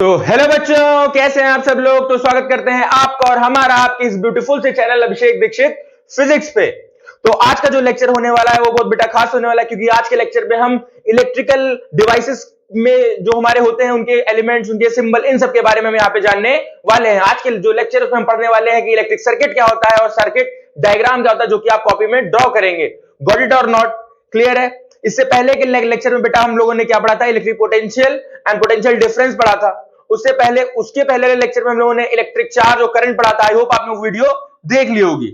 तो हेलो बच्चों, कैसे हैं आप सब लोग। तो स्वागत करते हैं आपका और हमारा आपके इस ब्यूटीफुल से चैनल अभिषेक दीक्षित फिजिक्स पे। तो आज का जो लेक्चर होने वाला है वो बहुत बेटा खास होने वाला है, क्योंकि आज के लेक्चर में हम इलेक्ट्रिकल डिवाइसेस में जो हमारे होते हैं उनके एलिमेंट्स, उनके सिंबल, इन सब के बारे में हम यहाँ पे जानने वाले हैं। आज के जो लेक्चर उसमें हम पढ़ने वाले हैं कि इलेक्ट्रिक सर्किट क्या होता है और सर्किट डायग्राम क्या होता है, जो कि आप कॉपी में ड्रॉ करेंगे। गॉट इट और नॉट? क्लियर है? इससे पहले के लेक्चर में बेटा हम लोगों ने क्या पढ़ा था? Electric potential and potential difference पढ़ा था। उसके पहले लेक्चर में हम लोगों ने इलेक्ट्रिक चार्ज और करंट पढ़ा था। आई होप आपने वो वीडियो देख ली होगी।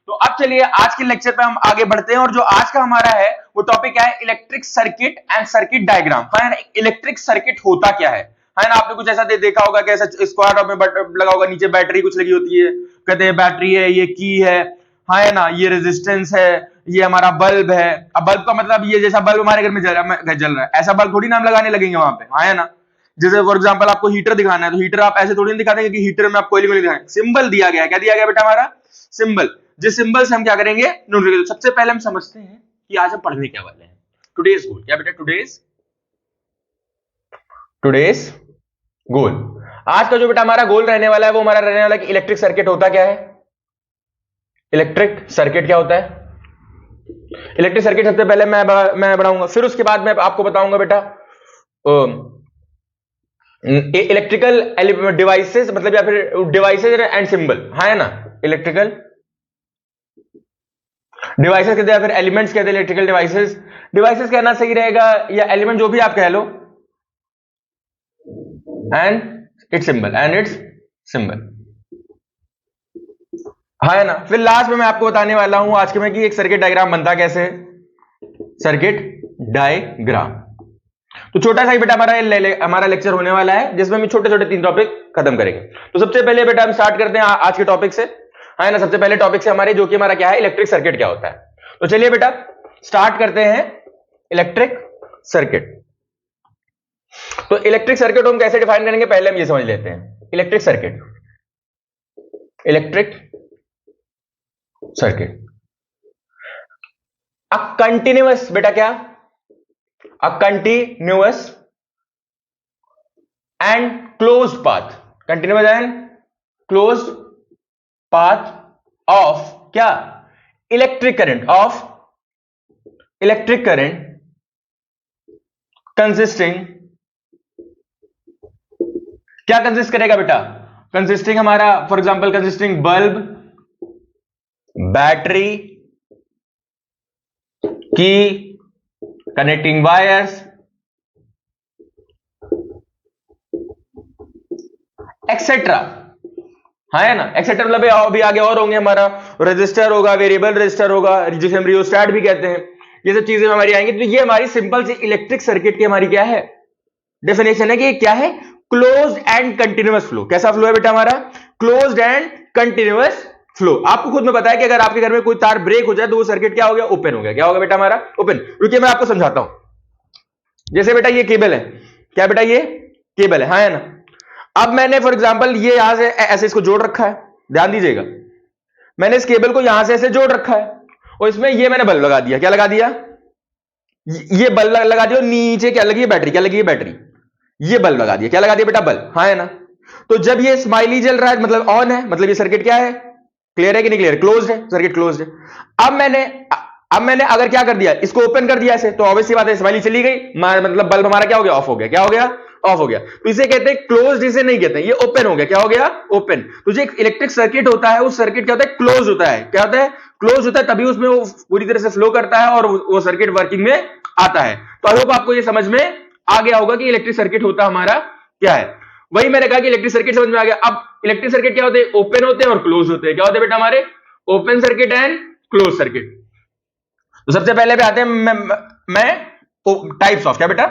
तो अब चलिए आज के लेक्चर पे हम आगे बढ़ते हैं, और जो आज का हमारा है वो टॉपिक क्या है? Electric circuit and circuit diagram. हाँ, इलेक्ट्रिक सर्किट होता क्या है ना? आपने कुछ ऐसा देखा होगा कि ऐसा स्क्वायर में लगा होगा, नीचे बैटरी कुछ लगी होती है, कहते हैं बैटरी है, ये की है, हाँ ना, ये रेजिस्टेंस है, ये हमारा बल्ब है। अब बल्ब का मतलब ये जैसा बल्ब हमारे घर में जल रहा है, ऐसा बल्ब थोड़ी ना हम लगाने लगेंगे वहां पे, हाँ ना। जैसे फॉर एग्जांपल आपको हीटर दिखाना है, तो हीटर आप ऐसे थोड़ी नहीं दिखाते हैं कि हीटर में आप कोयले को दिखाएं। सिंबल दिया गया है, क्या दिया गया बेटा? हमारा सिंबल। जिस सिंबल से हम क्या करेंगे? नोट करेंगे। तो सबसे पहले हम समझते हैं कि आज हम पढ़ने क्या वाले हैं। टुडेज गोल क्या बेटा? टुडेज गोल। आज का जो बेटा हमारा गोल रहने वाला है वो हमारा रहने वाला है कि इलेक्ट्रिक सर्किट होता क्या है। इलेक्ट्रिक सर्किट क्या होता है? इलेक्ट्रिक सर्किट सबसे पहले मैं बढ़ाऊंगा, फिर उसके बाद मैं आपको बताऊंगा बेटा इलेक्ट्रिकल डिवाइसेस, मतलब या फिर डिवाइसेस एंड सिंबल, हाँ है ना। इलेक्ट्रिकल डिवाइसेस कहते हैं या फिर एलिमेंट्स कहते हैं। इलेक्ट्रिकल डिवाइसेस कहना सही रहेगा, या एलिमेंट जो भी आप कह लो, एंड इट्स सिंबल, हाँ है ना। फिर लास्ट में मैं आपको बताने वाला हूं आज के में कि एक सर्किट डायग्राम बनता कैसे है। Circuit diagram. तो छोटा सा ही बेटा हमारा लेक्चर होने वाला है, जिसमें हम छोटे छोटे 3 टॉपिक खत्म करेंगे। तो सबसे पहले बेटा हम स्टार्ट करते हैं आज के टॉपिक से, है ना। सबसे पहले टॉपिक से हमारे, जो कि हमारा क्या है? इलेक्ट्रिक सर्किट क्या होता है। तो चलिए बेटा स्टार्ट करते हैं इलेक्ट्रिक सर्किट। तो इलेक्ट्रिक सर्किट हम कैसे डिफाइन करेंगे, पहले हम ये समझ लेते हैं। इलेक्ट्रिक सर्किट अ कंटिन्यूअस, बेटा क्या? A continuous and closed path, continuous and closed path of क्या? इलेक्ट्रिक करंट कंसिस्टिंग, क्या कंसिस्ट करेगा बेटा? कंसिस्टिंग हमारा, for example consisting bulb, battery की कनेक्टिंग वायर्स, एक्सेट्रा, हाँ है ना। एक्सेट्रा मतलब अभी आगे और होंगे, हमारा रेजिस्टर होगा, वेरिएबल रेजिस्टर होगा, जिसे हम रियोस्टेट भी कहते हैं। ये सब चीजें हमारी आएंगी। तो ये हमारी सिंपल सी इलेक्ट्रिक सर्किट की हमारी क्या है? डेफिनेशन है कि क्या है? Closed end continuous flow. कैसा फ्लो है बेटा हमारा? Closed end continuous flow. आपको खुद में पता है कि अगर आपके घर में कोई तार ब्रेक हो जाए तो वो सर्किट क्या हो गया? ओपन हो गया। क्या होगा बेटा हमारा? ओपन। रुकिए मैं आपको समझाता हूं। जैसे बेटा ये केबल है, क्या बेटा? ये केबल है, हाँ है ना। अब मैंने फॉर एग्जांपल ये यहां से ऐसे इसको जोड़ रखा है, ध्यान दीजिएगा। मैंने इस केबल को यहां से ऐसे जोड़ रखा है, और इसमें ये मैंने बल्ब लगा दिया। क्या लगा दिया? ये बल्ब लगा दिया। नीचे क्या लगी है? बैटरी। क्या लगी है? बैटरी। ये बल्ब लगा दिया। क्या लगा दिया बेटा? बल्ब, हाँ है ना। तो जब ये स्माइली जल रहा है मतलब ऑन है, मतलब ये सर्किट क्या है? क्लियर है कि नहीं क्लियर? क्लोज्ड है, सर्किट क्लोज्ड है। अब मैंने अगर क्या कर दिया? इसको ओपन कर दिया ऐसे, तो ऑब्वियसली बात है स्माइली चली गई, मतलब बल्ब हमारा क्या हो गया? ऑफ हो गया। क्या हो गया? ऑफ हो गया। तो इसे कहते हैं क्लोज्ड, इसे नहीं कहते, ये ओपन हो गया। क्या हो गया? ओपन। तो जो एक इलेक्ट्रिक सर्किट होता है, उस सर्किट क्या होता है? क्लोज होता है। क्या होता है? क्लोज होता है, तभी उसमें वो पूरी तरह से फ्लो करता है और वो सर्किट वर्किंग में आता है। तो आई होप आपको ये समझ में आ गया होगा कि इलेक्ट्रिक सर्किट होता हमारा क्या है। वही मैंने कहा कि इलेक्ट्रिक सर्किट समझ में आ गया। अब इलेक्ट्रिक सर्किट क्या होते हैं? ओपन होते हैं और क्लोज होते हैं। क्या होते हैं बेटा हमारे? Open circuit and close circuit. तो सबसे पहले पे आते हैं मैं टाइप्स ऑफ, क्या बेटा?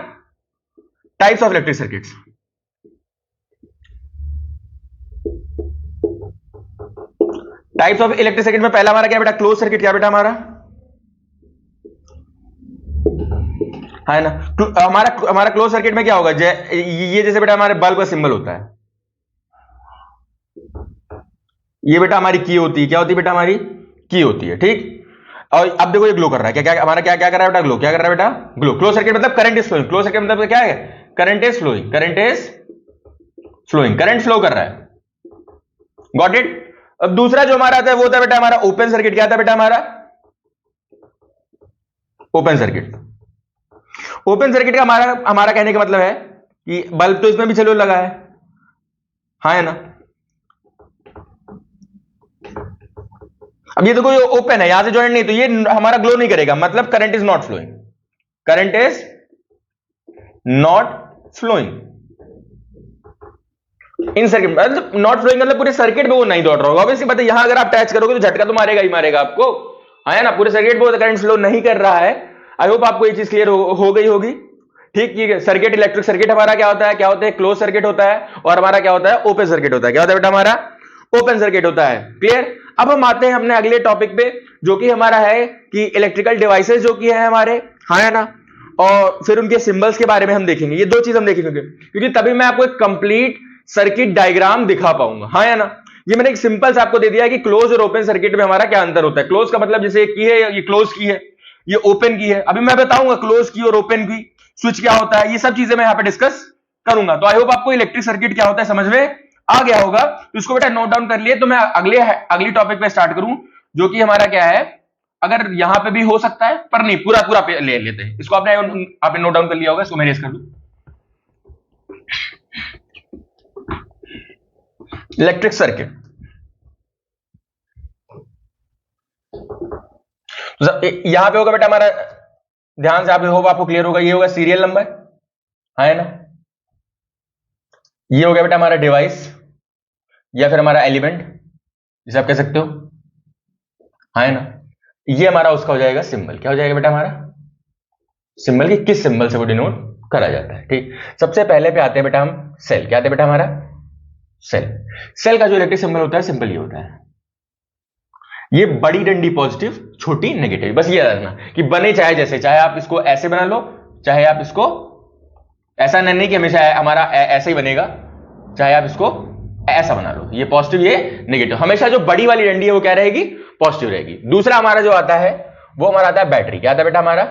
Types of electric circuits. Types of electric circuit में पहला हमारा क्या बेटा? Close circuit. क्या बेटा हमारा? है ना। हमारा क्लोज सर्किट में क्या होगा? ये जैसे बेटा हमारे बल्ब का सिंबल होता है, ये बेटा हमारी की होती है। क्या होती है बेटा? हमारी की होती है, ठीक। और अब देखो ये ग्लो कर रहा है। क्या हमारा क्या कर रहा है बेटा? ग्लो। क्या कर रहा है बेटा? ग्लो। क्लोज सर्किट मतलब current is flowing. Close circuit मतलब क्या है? Current is flowing. Current is flowing, current flow कर रहा है। Got it. अब दूसरा जो हमारा आता है वो होता है बेटा हमारा ओपन सर्किट। क्या था बेटा हमारा? Open circuit. ओपन सर्किट का हमारा हमारा कहने का मतलब है कि बल्ब तो इसमें भी चलो लगा है, हाँ है ना। अब ये तो कोई ओपन है, यहां से ज्वाइंट नहीं, तो ये हमारा ग्लो नहीं करेगा, मतलब current is not flowing, current is not flowing in circuit. मतलब नॉट फ्लोइंग मतलब पूरे सर्किट में वो नहीं दौड़ रहा होगा। ऑब्वियसली बात है, यहां अगर आप टच करोगे तो झटका तो मारेगा ही मारेगा आपको, है ना। पूरे सर्किट में करंट फ्लो नहीं कर रहा है। आई होप आपको ये चीज क्लियर हो गई होगी। ठीक। सर्किट, इलेक्ट्रिक सर्किट हमारा क्या होता है? क्या होता है? क्लोज सर्किट होता है। और हमारा क्या होता है? ओपन सर्किट होता है। क्या होता है बेटा हमारा? ओपन सर्किट होता है। क्लियर। अब हम आते हैं अपने अगले टॉपिक पे, जो कि हमारा है कि इलेक्ट्रिकल डिवाइसेस जो कि है हमारे, हाँ है ना। और फिर उनके सिंबल्स के बारे में हम देखेंगे। ये दो चीज हम देखेंगे क्योंकि तभी मैं आपको एक कंप्लीट सर्किट डायग्राम दिखा पाऊंगा, हाँ है ना। ये मैंने एक सिंपल से आपको दे दिया है कि क्लोज और ओपन सर्किट में हमारा क्या अंतर होता है। क्लोज का मतलब जैसे की है, ये क्लोज की है, ये ओपन की है। अभी मैं बताऊंगा क्लोज की और ओपन की स्विच क्या होता है, ये सब चीजें मैं यहां पे डिस्कस करूंगा। तो आई होप आपको इलेक्ट्रिक सर्किट क्या होता है समझ में आ गया होगा। तो इसको बेटा नोट डाउन कर लिए। तो मैं अगली टॉपिक पे स्टार्ट करूं, जो कि हमारा क्या है, अगर यहां पे भी हो सकता है पर नहीं, पूरा पूरा ले लेते हैं इसको। आपने नोट डाउन कर लिया होगा, इसको मैं रेस कर लूं। इलेक्ट्रिक सर्किट, तो यहां पे होगा बेटा हमारा, ध्यान से आप होगा, आपको क्लियर होगा। ये होगा सीरियल नंबर, है ना। ये हो गया बेटा हमारा डिवाइस या फिर हमारा एलिमेंट, जिसे आप कह सकते हो, है ना। ये हमारा उसका हो जाएगा सिंबल। क्या हो जाएगा बेटा हमारा? सिंबल। की किस सिंबल से वो डिनोट करा जाता है। ठीक। सबसे पहले पे आते हैं बेटा हम सेल। क्या आते हैं बेटा हमारा? सेल। सेल का जो इलेक्ट्रिक सिंबल होता है, सिंपल ये होता है, ये बड़ी डंडी पॉजिटिव, छोटी नेगेटिव। बस ये रखना कि बने चाहे जैसे, चाहे आप इसको ऐसे बना लो, चाहे आप इसको ऐसा नहीं कि हमेशा हमारा ऐसे ही बनेगा, चाहे आप इसको ऐसा बना लो। ये पॉजिटिव, ये नेगेटिव। हमेशा जो बड़ी वाली डंडी है वो क्या रहेगी? पॉजिटिव रहेगी। दूसरा हमारा जो आता है वो हमारा आता है बैटरी। क्या आता है बेटा हमारा?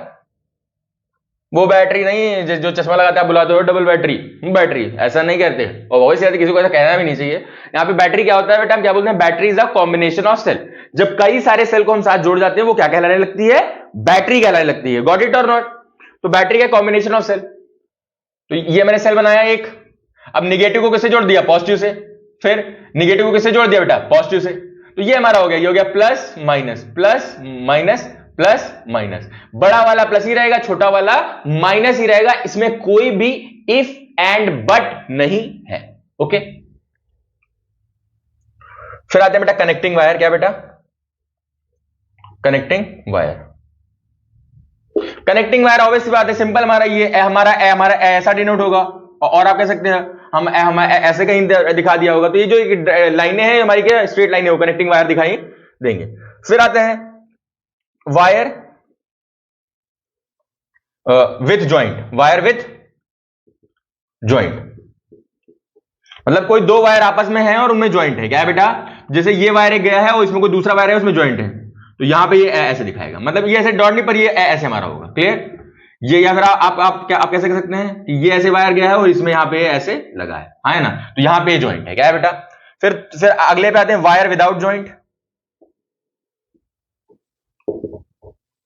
वो बैटरी नहीं जो चश्मा लगाता है बुलाते हो डबल बैटरी, बैटरी ऐसा नहीं कहते, और वही से किसी को ऐसा कहना भी नहीं चाहिए। यहाँ पे बैटरी क्या होता है बेटा? हम क्या बोलते हैं? Battery is a combination of cell. जब कई सारे सेल को हम साथ जोड़ जाते हैं वो क्या कहलाने लगती है? बैटरी कहलाने लगती है। गॉट इट और नॉट? तो बैटरी का कॉम्बिनेशन ऑफ सेल। तो ये मैंने सेल बनाया एक। अब निगेटिव को किससे जोड़ दिया? पॉजिटिव से। फिर निगेटिव को किससे जोड़ दिया बेटा? पॉजिटिव से। तो ये हमारा हो गया, ये हो गया plus minus, plus minus, plus minus. बड़ा वाला प्लस ही रहेगा, छोटा वाला माइनस ही रहेगा। इसमें कोई भी इफ एंड बट नहीं है। ओके। फिर आते हैं बेटा कनेक्टिंग वायर। क्या बेटा? Connecting wire. Connecting wire obvious बात है, सिंपल। हमारा ये हमारा ऐसा डिनोट होगा, और आप कह सकते हैं हम ऐसे कहीं दिखा दिया होगा। तो ये जो लाइनें हैं हमारी, क्या स्ट्रेट लाइनें, वो कनेक्टिंग वायर दिखाई देंगे। फिर आते हैं wire with joint. Wire with joint मतलब कोई दो वायर आपस में है और उनमें जॉइंट है। क्या है बेटा? जैसे ये वायर एक गया है और इसमें कोई दूसरा वायर है, उसमें जॉइंट है, तो यहां पे ये ऐसे दिखाएगा। मतलब ये ऐसे डॉट नहीं, पर ये ऐसे हमारा होगा। क्लियर? ये या फिर आप कैसे कर सकते हैं कि ये ऐसे वायर गया है और इसमें यहां पे ऐसे लगा है ना, तो यहां पे जॉइंट है। क्या है बेटा? फिर अगले पे आते हैं wire without joint.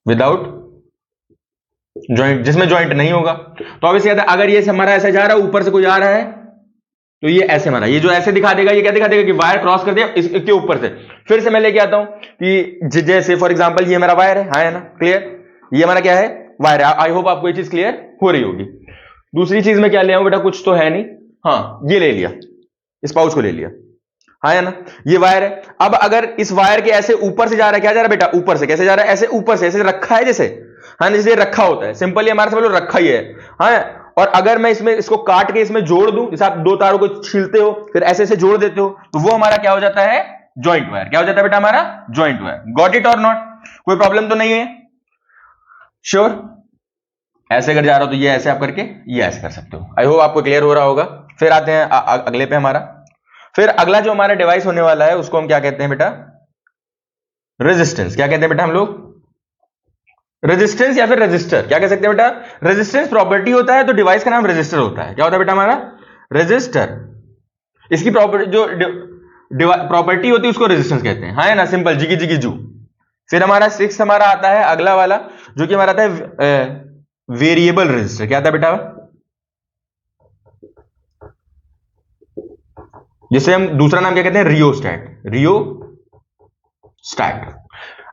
Without joint, जिसमें जॉइंट नहीं होगा। तो ऑब्वियसली अगर ये हमारा ऐसे जा रहा है, ऊपर से कोई आ रहा है, तो ये ऐसे हमारा, ये जो ऐसे दिखा देगा, ये क्या दिखा देगा कि वायर क्रॉस कर दिया इसके ऊपर से। फिर से मैं लेके आता हूं कि जैसे फॉर एग्जांपल ये मेरा वायर है ना। क्लियर? ये हमारा क्या है? वायर है। आई होप आपको ये चीज क्लियर हो रही होगी। दूसरी चीज में क्या ले आऊं बेटा? कुछ तो है नहीं, हाँ ये ले लिया, इस पाउच को ले लिया, है ना। ये वायर है। अब अगर इस वायर के ऐसे ऊपर से जा रहा है, क्या जा रहा है बेटा? ऊपर से। कैसे जा रहा है? ऐसे ऊपर से, ऐसे रखा है जैसे, हाँ जैसे रखा होता है, सिंपली हमारे समझ लो रखा ही है, हाँ। और अगर मैं इसमें इसको काट के इसमें जोड़ दूं, जैसे आप दो तारों को छीलते हो फिर ऐसे ऐसे जोड़ देते हो, तो वो हमारा क्या हो जाता है? Joint wire. क्या हो जाता है बेटा हमारा? Joint wire. गॉट इट और नॉट? कोई प्रॉब्लम तो नहीं है? श्योर? ऐसे अगर जा रहा हो तो ये ऐसे आप करके ये ऐसे कर सकते हो। आई होप आपको क्लियर हो रहा होगा। फिर आते हैं अगले पे हमारा। फिर अगला जो हमारा डिवाइस होने वाला है उसको हम क्या कहते हैं बेटा? रेजिस्टेंस। क्या कहते हैं बेटा हम लोग? रेजिस्टेंस या फिर रेजिस्टर। क्या कह सकते हैं बेटा? रेजिस्टेंस प्रॉपर्टी होता है, तो डिवाइस का नाम रेजिस्टर होता है। क्या होता है बेटा हमारा? रेजिस्टर। इसकी प्रॉपर्टी जो प्रॉपर्टी होती है उसको रेजिस्टेंस कहते हैं, हाँ है ना, सिंपल, जिगी जिगी जू। फिर हमारा 6 हमारा आता है अगला वाला, जो कि हमारा आता है वेरिएबल रेजिस्टर। क्या आता है बेटा? जिसे हम दूसरा नाम क्या कहते हैं? Rheostat, rheostat.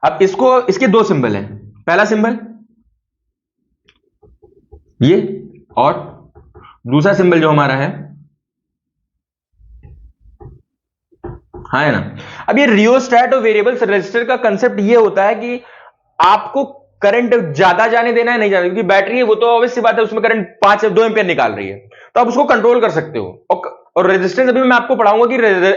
अब इसको, इसके दो सिंबल हैं। पहला सिंबल ये, और दूसरा सिंबल जो हमारा है, हाँ है ना। अब ये रियोस्टैट और वेरिएबल रेजिस्टर का कंसेप्ट ये होता है कि आपको करंट ज्यादा जाने देना है, नहीं जाने, क्योंकि बैटरी है वो तो ऑब्वियस सी बात है, उसमें करंट 2 एम्पियर निकाल रही है, तो आप उसको कंट्रोल कर सकते हो। और रेजिस्टेंस अभी मैं आपको पढ़ाऊंगा कि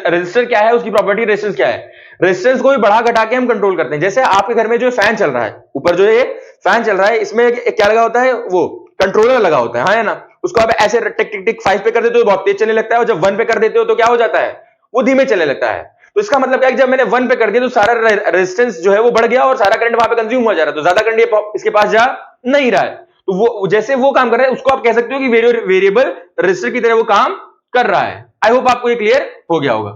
रेजिस्टर क्या है, उसकी प्रॉपर्टी रेजिस्टेंस क्या है। रेजिस्टेंस को भी बढ़ा घटा के हम कंट्रोल करते हैं। जैसे आपके घर में जो फैन चल रहा है, ऊपर जो ये फैन चल रहा है, इसमें क्या लगा होता है? वो कंट्रोलर लगा होता है, हाँ है ना। उसको आप ऐसे टिक टिक टिक 5 पे कर देते हो तो बहुत तेज चलने लगता है, और जब 1 पे कर देते हो तो क्या हो जाता है? वो धीमे चलने लगता है। तो इसका मतलब क्या है कि जब मैंने 1 पे कर दिया तो सारा रेजिस्टेंस जो है वो बढ़ गया और सारा करंट वहां पे कंज्यूम हो जा रहा है, तो ज्यादा करंट इसके पास जा नहीं रहा है। तो वो जैसे वो काम कर रहा है, उसको आप कह सकते हो कि वेरिएबल रेजिस्टर की तरह वो काम कर रहा है। आई होप आपको ये क्लियर हो गया होगा।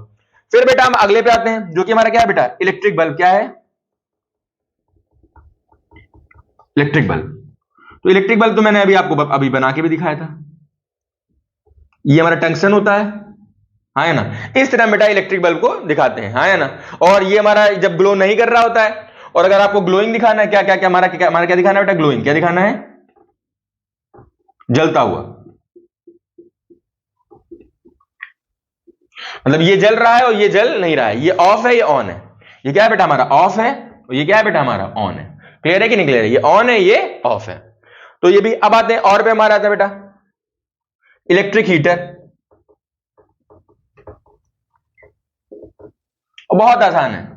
फिर बेटा हम अगले पे आते हैं, जो कि हमारा क्या है बेटा? Electric bulb. क्या है? Electric bulb. तो इलेक्ट्रिक बल्ब तो मैंने अभी आपको अभी बना के भी दिखाया था। ये हमारा टंगस्टन होता है, हाँ है ना। इस तरह बेटा इलेक्ट्रिक बल्ब को दिखाते हैं, हाँ है ना। और ये हमारा जब ग्लो नहीं कर रहा होता है, और अगर आपको ग्लोइंग दिखाना है, क्या क्या क्या हमारा क्या दिखाना है बेटा? ग्लोइंग। क्या दिखाना है? जलता हुआ। मतलब ये जल रहा है और ये जल नहीं रहा है, ये ऑफ है, ये ऑन है। ये क्या है बेटा? हमारा ऑफ है, और ये क्या है बेटा? हमारा ऑन है। क्लियर है कि नहीं क्लियर है? ये ऑन है, ये ऑफ है। तो ये भी। अब आते हैं और पे, हमारा आता है बेटा इलेक्ट्रिक हीटर। बहुत आसान है,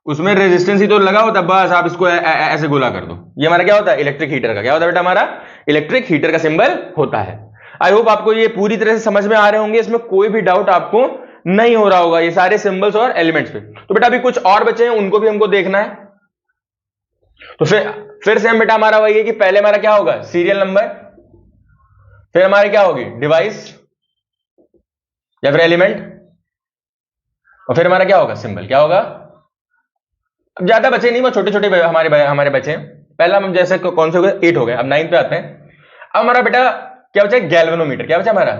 उसमें रेजिस्टेंस ही तो लगा होता है, बस आप इसको ऐसे गोला कर दो। ये हमारा क्या होता है? इलेक्ट्रिक हीटर का क्या होता है बेटा? हमारा इलेक्ट्रिक हीटर का सिंबल होता है। आई होप आपको ये पूरी तरह से समझ में आ रहे होंगे, इसमें कोई भी डाउट आपको नहीं हो रहा होगा, ये सारे सिंबल्स और एलिमेंट्स पे। तो बेटा अभी कुछ और बचे हैं, उनको भी हमको देखना है। तो फिर से हम बेटा हमारा वही है कि पहले हमारा क्या होगा? सीरियल नंबर, फिर हमारी क्या होगी? डिवाइस या फिर एलिमेंट, और फिर हमारा क्या होगा? सिंबल। क्या होगा? अब ज्यादा बचे नहीं, वो छोटे छोटे हमारे बचे हैं। पहला हम जैसे कौन से हो गए? 8 हो गए। अब 9 पे आते हैं। अब हमारा बेटा क्या बचा? गैल्वेनोमीटर। क्या बचा हमारा?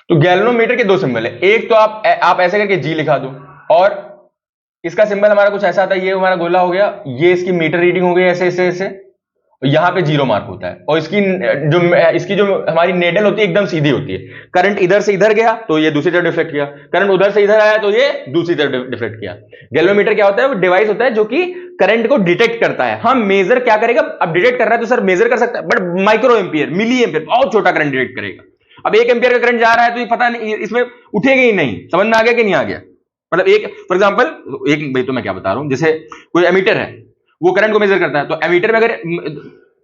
तो गैल्वेनोमीटर के दो सिंबल है। एक तो आप ऐसे करके जी लिखा दो, और इसका सिंबल हमारा कुछ ऐसा था, ये हमारा गोला हो गया, ये इसकी मीटर रीडिंग हो गई ऐसे ऐसे ऐसे, यहां पे 0 मार्क होता है। और इसकी जो हमारी नेडल होती है एकदम सीधी होती है। करंट इधर से इधर गया तो ये दूसरी तरफ डिफ्लेक्ट किया, करंट उधर से इधर आया तो ये दूसरी तरफ डिफ्लेक्ट किया। गैल्वेनोमीटर क्या होता है? वो डिवाइस होता है जो कि करंट को डिटेक्ट करता है। हम मेजर क्या करेगा? अब डिटेक्ट कर रहा है तो सर मेजर कर सकता है, but microampere, milliampere, बहुत छोटा करंट डिटेक्ट करेगा। अब 1 एम्पियर का करंट जा रहा है तो ये पता नहीं, इसमें उठेगा ही नहीं। समझ में आ गया कि नहीं आ गया? मतलब एक फॉर एग्जाम्पल, एक भाई तो मैं क्या बता रहा हूं, जैसे कोई एमीटर है, वो करंट को मेजर करता है, तो एमीटर में अगर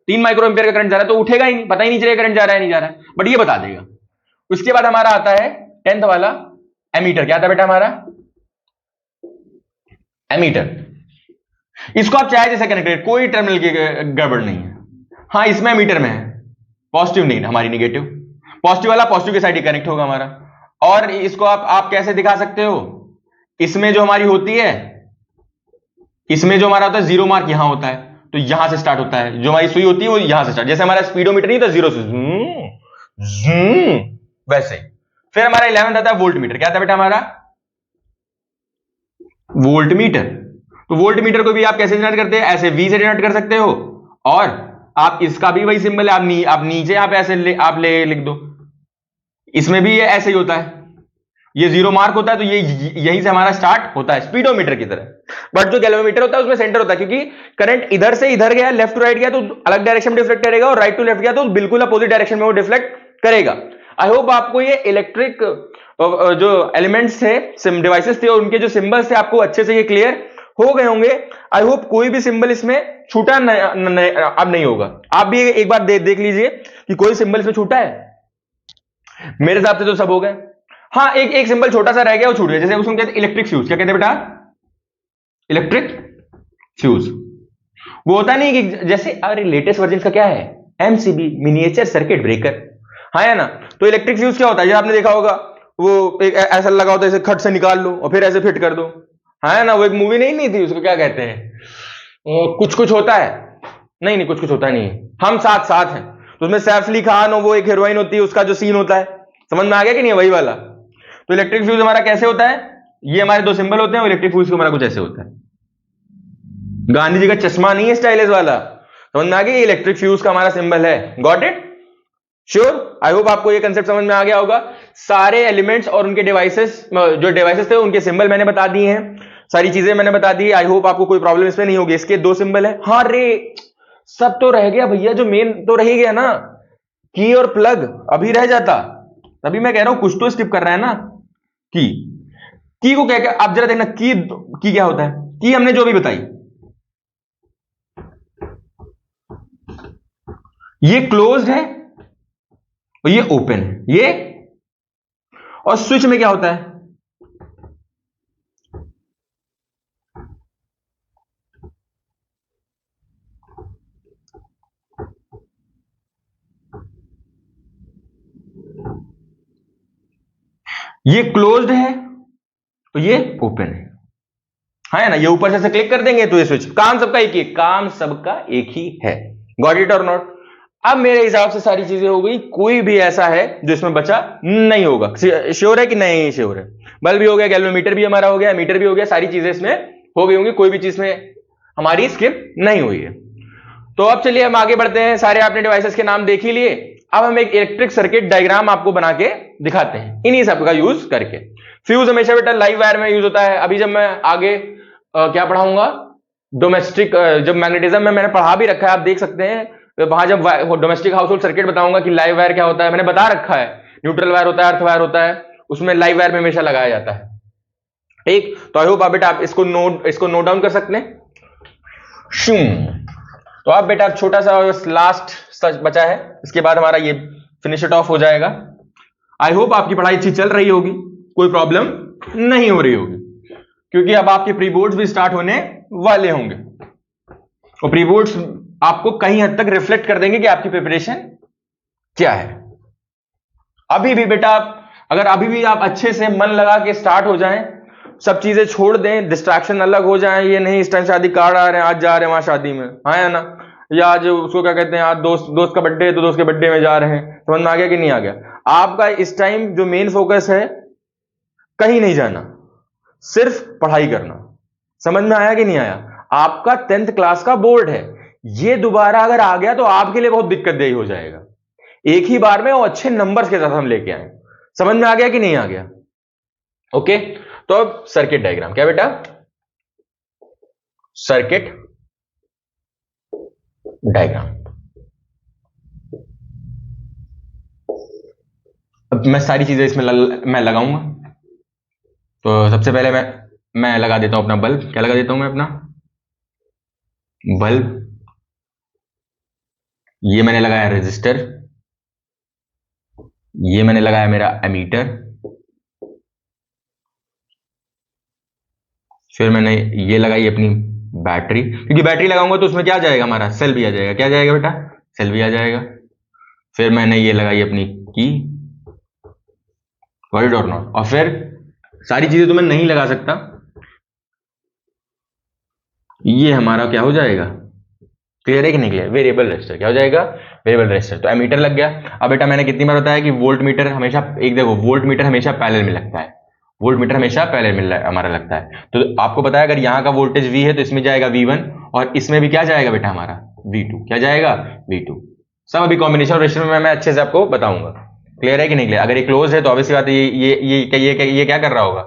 3 माइक्रो एम्पियर का करंट जा रहा है तो उठेगा ही नहीं, पता ही नहीं चलेगा करंट जा रहा है नहीं जा रहा है, बट ये बता देगा। उसके बाद हमारा आता है 10th वाला एमीटर। क्या था बेटा हमारा? एमीटर। इसको आप चाहे जैसे कनेक्टेड, कोई टर्मिनल की गड़बड़ नहीं है। हाँ इसमें एमीटर में है पॉजिटिव नहीं, हमारी निगेटिव। पॉजिटिव वाला पॉजिटिव के साइड ही कनेक्ट होगा हमारा। और इसको आप कैसे दिखा सकते हो? इसमें जो हमारी होती है, इसमें जो हमारा होता है 0 मार्क यहां होता है, तो यहां से स्टार्ट होता है। जो हमारी सुई होती है वो यहां से स्टार्ट, जैसे हमारा स्पीडोमीटर नहीं था 0 से वैसे ही। फिर हमारा 11th आता है वोल्ट मीटर। क्या था बेटा हमारा? Volt meter. तो वोल्ट मीटर को भी आप कैसे डिनोट करते हैं? ऐसे V से डिनोट कर सकते हो, और आप इसका भी वही सिंबल है, आप नीचे आप ऐसे लिख दो। इसमें भी ये ऐसे ही होता है, ये 0 मार्क होता है, तो ये यहीं से हमारा स्टार्ट होता है स्पीडोमीटर की तरह। बट जो गैल्वेनोमीटर होता है उसमें सेंटर होता है, क्योंकि करंट इधर से इधर गया, लेफ्ट टू राइट गया तो अलग डायरेक्शन में डिफ्लेक्ट करेगा, और राइट टू लेफ्ट गया तो बिल्कुल अपोजिट डायरेक्शन में वो डिफ्लेक्ट करेगा। आई होप आपको ये इलेक्ट्रिक जो एलिमेंट्स थे, डिवाइसेस थे, और उनके जो सिंबल्स थे आपको अच्छे से ये क्लियर हो गए होंगे। आई होप कोई भी सिंबल इसमें छूटा अब नहीं होगा। आप भी एक बार देख लीजिए कि कोई सिंबल इसमें छूटा है। मेरे हिसाब से तो सब हो गए। हाँ एक सिंबल छोटा सा रह गया, वो छूट गया। जैसे उसको कहते हैं इलेक्ट्रिक फ्यूज। क्या कहते हैं बेटा? Electric fuse. वो होता नहीं कि जैसे अरे लेटेस्ट वर्जन का क्या है? MCB, miniature circuit breaker. हाँ है ना। तो इलेक्ट्रिक फ्यूज क्या होता है, ये आपने देखा होगा, वो एक ऐसा लगा होता है, इसे खट से निकाल लो और फिर ऐसे फिट कर दो। हाँ है ना, वो एक मूवी नहीं थी, उसको क्या कहते हैं, कुछ कुछ होता है, नहीं कुछ कुछ होता नहीं, हम साथ साथ हैं, तो उसमें सैफ अली खान और वो एक हीरोइन होती है, उसका जो सीन होता है, समझ में आ गया कि नहीं, वही वाला। तो इलेक्ट्रिक फ्यूज हमारा कैसे होता है, ये हमारे दो सिंबल होते हैं, और इलेक्ट्रिक फ्यूज हमारा कुछ ऐसे होता है। गांधी जी का चश्मा नहीं है स्टाइलिश वाला, समझ में आ गया, ये इलेक्ट्रिक फ्यूज का हमारा सिंबल है। Got it, sure, I hope आपको ये कंसेप्ट समझ में आ गया होगा। सारे एलिमेंट्स और उनके डिवाइसेस, जो डिवाइसेस थे उनके सिंबल मैंने बता दिए हैं, सारी चीजें मैंने बता दी। आई होप आपको कोई प्रॉब्लम इसमें नहीं होगी। इसके दो सिंबल है, हाँ रे, सब तो रह गया भैया, जो मेन तो रह ही गया ना, की और प्लग अभी रह जाता, तभी मैं कह रहा हूं कुछ तो स्किप कर रहा है ना। की को क्या क्या आप जरा देखना, की क्या होता है, की हमने जो भी बताई, ये क्लोज्ड है और ये ओपन है, ये, और स्विच में क्या होता है, ये क्लोज्ड है तो ये ओपन है, हाँ ना, ये ऊपर से क्लिक कर देंगे तो ये स्विच, काम सबका एक ही, काम सबका एक ही है। गॉट इट और नॉट। अब मेरे हिसाब से सारी चीजें हो गई, कोई भी ऐसा है जो इसमें बचा नहीं होगा, श्योर है कि नहीं, श्योर है। बल्ब भी हो गया, गैल्वेमीटर भी हमारा हो गया, मीटर भी हो गया, सारी चीजें इसमें हो गई होंगी, कोई भी चीज में हमारी स्किप नहीं हुई है। तो अब चलिए हम आगे बढ़ते हैं, सारे आपने डिवाइसेस के नाम देख ही लिए, अब हम एक इलेक्ट्रिक सर्किट डायग्राम आपको बना के दिखाते हैं इन्हीं सब का यूज करके। फ्यूज हमेशा बेटा लाइव वायर में यूज होता है। अभी जब मैं आगे क्या पढ़ाऊंगा, डोमेस्टिक, जब मैग्नेटिज्म में मैंने पढ़ा भी रखा है, आप देख सकते हैं वहां, जब डोमेस्टिक हाउस होल्ड सर्किट बताऊंगा कि लाइव वायर क्या होता है, मैंने बता रखा है, न्यूट्रल वायर होता है, अर्थ वायर होता है, उसमें लाइव वायर में हमेशा लगाया जाता है। ठीक, तो आई होप आप बेटा आप इसको नोट डाउन कर सकते हैं। तो अब बेटा छोटा सा लास्ट सच बचा है, इसके बाद हमारा ये फिनिश इट ऑफ हो जाएगा। आई होप आपकी पढ़ाई अच्छी चल रही होगी, कोई प्रॉब्लम नहीं हो रही होगी, क्योंकि अब आपके प्री बोर्ड्स भी स्टार्ट होने वाले होंगे, और प्री बोर्ड्स आपको कहीं हद तक रिफ्लेक्ट कर देंगे कि आपकी प्रिपरेशन क्या है। अभी भी बेटा अगर अभी भी आप अच्छे से मन लगा के स्टार्ट हो जाएं, सब चीजें छोड़ दें, डिस्ट्रैक्शन अलग हो जाएं, ये नहीं इस टाइम शादी कार्ड आ रहे हैं, आज जा रहे हैं वहां शादी में, हाँ या ना, या आज उसको क्या कहते हैं, आज दोस्त का बर्थडे है तो दोस्त के बर्थडे में जा रहे हैं, समझ में आ गया कि नहीं आ गया। आपका इस टाइम जो मेन फोकस है, कहीं नहीं जाना, सिर्फ पढ़ाई करना। समझ में आया कि नहीं आया। आपका 10th क्लास का बोर्ड है, ये दोबारा अगर आ गया तो आपके लिए बहुत दिक्कतदेही हो जाएगा, एक ही बार में और अच्छे नंबर्स के साथ हम लेके आए। समझ में आ गया कि नहीं आ गया। ओके, तो अब सर्किट डायग्राम क्या बेटा, सर्किट डायग्राम। अब मैं सारी चीजें इसमें मैं लगाऊंगा। तो सबसे पहले मैं लगा देता हूं अपना बल्ब। क्या लगा देता हूं मैं अपना बल्ब। ये मैंने लगाया रेजिस्टर, ये मैंने लगाया मेरा एमीटर, फिर मैंने ये लगाई अपनी बैटरी, क्योंकि बैटरी लगाऊंगा तो उसमें क्या जाएगा, हमारा सेल भी आ जाएगा। क्या जाएगा बेटा, सेल भी आ जाएगा। फिर मैंने ये लगाई अपनी की, वर्ड और नॉट, और फिर सारी चीजें तो मैं नहीं लगा सकता, ये हमारा क्या हो जाएगा, क्लियर है कि नहीं क्लियर, वेरिएबल रेजिस्टर। क्या हो जाएगा, वेरिएबल रेजिस्टर। तो एमीटर लग गया। अब बेटा मैंने कितनी बार बताया कि वोल्ट मीटर हमेशा, एक देखो वोल्ट मीटर हमेशा पैरेलल में लगता है, वोल्ट मीटर हमेशा पैरेलल में हमारा लगता है। तो आपको बताया अगर यहां का वोल्टेज V है तो इसमें जाएगा V1, और इसमें भी क्या जाएगा बेटा हमारा V2। क्या जाएगा, V2। सब अभी कॉम्बिनेशन रेजिस्टर में मैं अच्छे से आपको बताऊंगा। क्लियर है कि नहीं क्लियर। अगर ये क्लोज है तो ऑब्वियसली बात है ये क्या कर रहा होगा,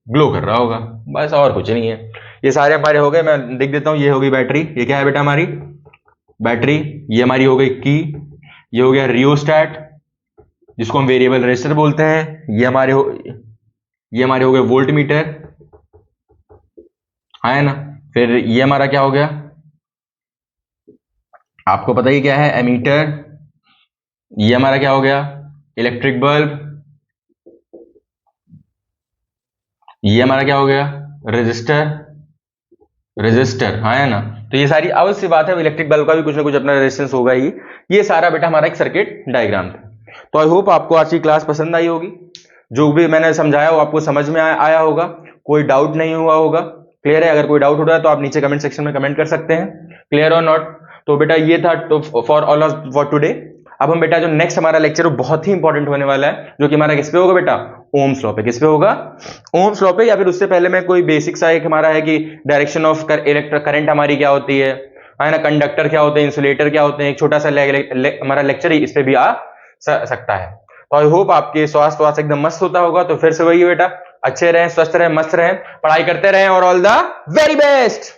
ग्लो कर रहा होगा, बस और कुछ नहीं है। ये सारे हमारे हो गए, मैं लिख देता हूं। ये हो गई बैटरी, ये क्या है बेटा हमारी बैटरी, ये हमारी हो गई की, ये हो गया रियोस्टैट जिसको हम वेरिएबल रेजिस्टर बोलते हैं, ये हमारे हो गए वोल्ट मीटर, है ना। फिर ये हमारा क्या हो गया, आपको पता ही क्या है, एमीटर। ये हमारा क्या हो गया, इलेक्ट्रिक बल्ब। ये हमारा क्या हो गया, रेजिस्टर, हाँ है ना। तो ये सारी अवश्य बात है, इलेक्ट्रिक बल्ब का भी कुछ ना कुछ अपना रेजिस्टेंस होगा ही। ये सारा बेटा हमारा एक सर्किट डायग्राम था। तो आई होप आपको आज की क्लास पसंद आई होगी, जो भी मैंने समझाया वो आपको समझ में आया होगा, कोई डाउट नहीं हुआ होगा। क्लियर है? अगर कोई डाउट हो रहा है तो आप नीचे कमेंट सेक्शन में कमेंट कर सकते हैं, क्लियर और नॉट। तो बेटा ये था for all of for today. अब हम बेटा जो नेक्स्ट हमारा लेक्चर वो बहुत ही इंपॉर्टेंट होने वाला है, जो कि हमारा किस पे होगा बेटा? ओम्स लॉ पे। किस पे होगा? ओम्स लॉ पे। या फिर उससे पहले मैं कोई बेसिक सा एक हमारा है कि डायरेक्शन ऑफ इलेक्ट्रिक करंट हमारी क्या होती है ना, कंडक्टर क्या होते हैं, इंसुलेटर क्या होते हैं, एक छोटा सा हमारा लेक्चर ही इस पे भी आ सकता है। तो आई होप आपके स्वास्थ्य एकदम मस्त होता होगा। तो फिर से वही बेटा, अच्छे रहें, स्वस्थ रहें, मस्त रहें, पढ़ाई करते रहें और ऑल द वेरी बेस्ट।